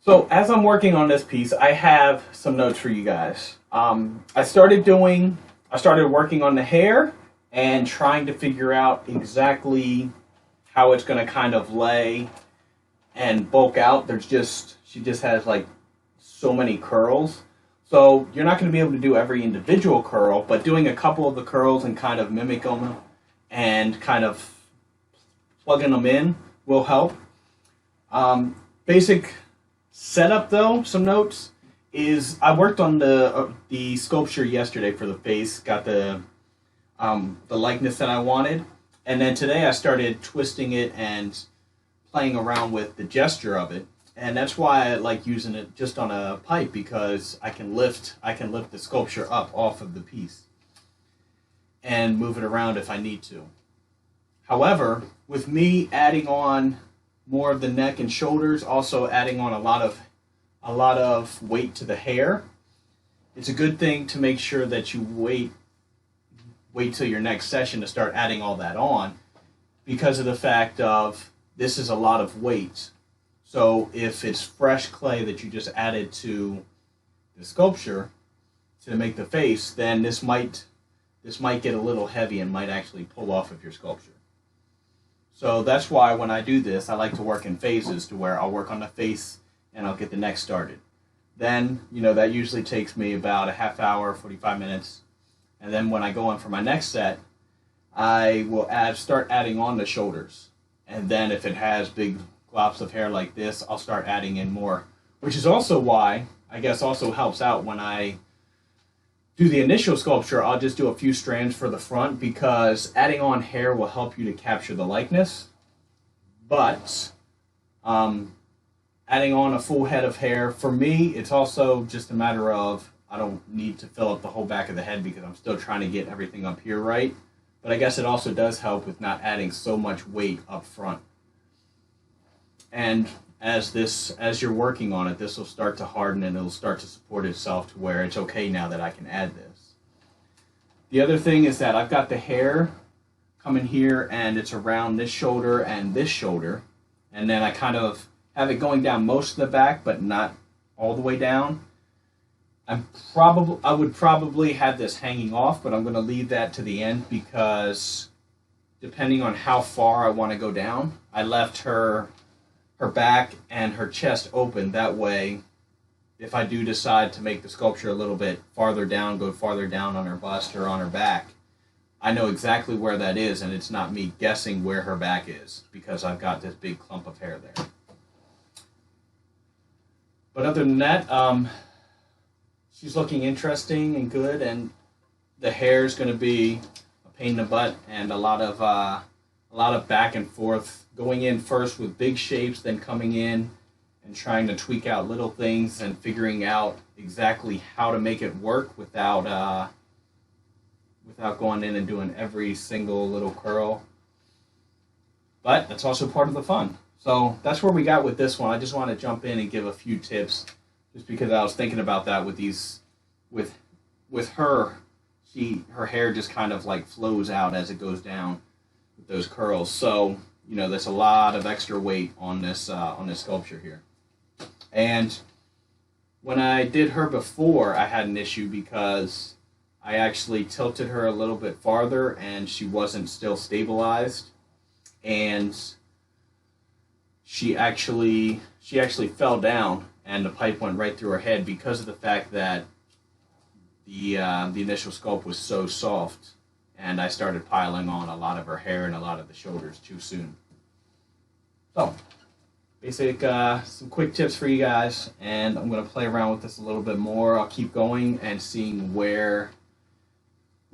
So as I'm working on this piece, I have some notes for you guys. I started working on the hair and trying to figure out exactly how it's going to kind of lay and bulk out. She just has like so many curls. So you're not going to be able to do every individual curl, but doing a couple of the curls and kind of mimicking them and kind of plugging them in will help. Basic setup though, some notes is I worked on the sculpture yesterday for the face, got the likeness that I wanted, and then today I started twisting it and playing around with the gesture of it, and that's why I like using it just on a pipe, because I can lift the sculpture up off of the piece and move it around if I need to. However, with me adding on more of the neck and shoulders, also adding on a lot of weight to the hair, it's a good thing to make sure that you wait till your next session to start adding all that on, because of the fact of this is a lot of weight. So if it's fresh clay that you just added to the sculpture to make the face, then this might get a little heavy and might actually pull off of your sculpture. So that's why when I do this, I like to work in phases, to where I'll work on the face and I'll get the neck started. Then, that usually takes me about a half hour, 45 minutes. And then when I go on for my next set, I will start adding on the shoulders. And then if it has big glops of hair like this, I'll start adding in more, which is also why, I guess also helps out when I do the initial sculpture. I'll just do a few strands for the front, because adding on hair will help you to capture the likeness. But adding on a full head of hair, for me, it's also just a matter of I don't need to fill up the whole back of the head, because I'm still trying to get everything up here right. But I guess it also does help with not adding so much weight up front. And as you're working on it, this will start to harden and it'll start to support itself to where it's okay now that I can add this. The other thing is that I've got the hair coming here and it's around this shoulder, and then I kind of have it going down most of the back, but not all the way down. I would probably have this hanging off, but I'm going to leave that to the end, because depending on how far I want to go down, I left her back and her chest open. That way, if I do decide to make the sculpture a little bit farther down, go farther down on her bust or on her back, I know exactly where that is, and it's not me guessing where her back is, because I've got this big clump of hair there. But other than that, she's looking interesting and good, and the hair is going to be a pain in the butt, and a lot of back and forth, going in first with big shapes, then coming in and trying to tweak out little things and figuring out exactly how to make it work without going in and doing every single little curl. But that's also part of the fun. So that's where we got with this one. I just want to jump in and give a few tips, just because I was thinking about that with her. Her hair just kind of like flows out as it goes down with those curls. So there's a lot of extra weight on this sculpture here. And when I did her before, I had an issue, because I actually tilted her a little bit farther and she wasn't still stabilized, and she actually fell down and the pipe went right through her head, because of the fact that the initial sculpt was so soft, and I started piling on a lot of her hair and a lot of the shoulders too soon. So, some quick tips for you guys, and I'm going to play around with this a little bit more. I'll keep going and seeing where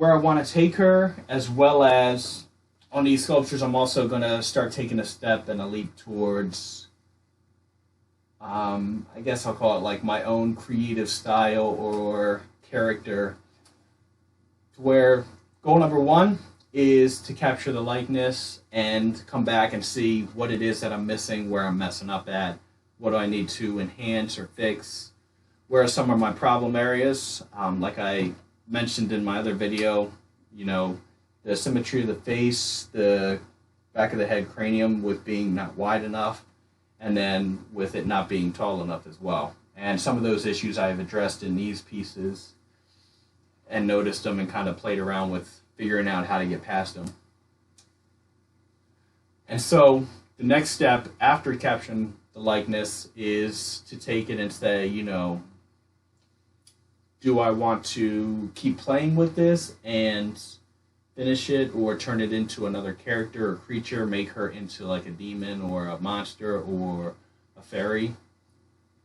I want to take her, as well as on these sculptures I'm also going to start taking a step and a leap towards, I guess I'll call it like my own creative style or character, to where goal number one is to capture the likeness and come back and see what it is that I'm missing, where I'm messing up at, what do I need to enhance or fix, where are some of my problem areas. Like I mentioned in my other video, the symmetry of the face, the back of the head cranium with being not wide enough, and then with it not being tall enough as well. And some of those issues I've addressed in these pieces and noticed them and kind of played around with figuring out how to get past them. And so the next step after capturing the likeness is to take it and say, you know, do I want to keep playing with this and finish it, or turn it into another character or creature, make her into like a demon or a monster or a fairy?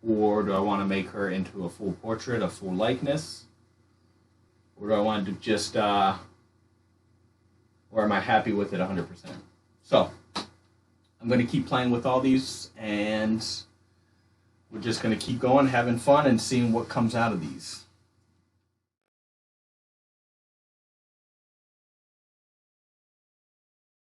Or do I want to make her into a full portrait, a full likeness? Or do I want to just, or am I happy with it 100%? So, I'm going to keep playing with all these, and we're just going to keep going, having fun, and seeing what comes out of these.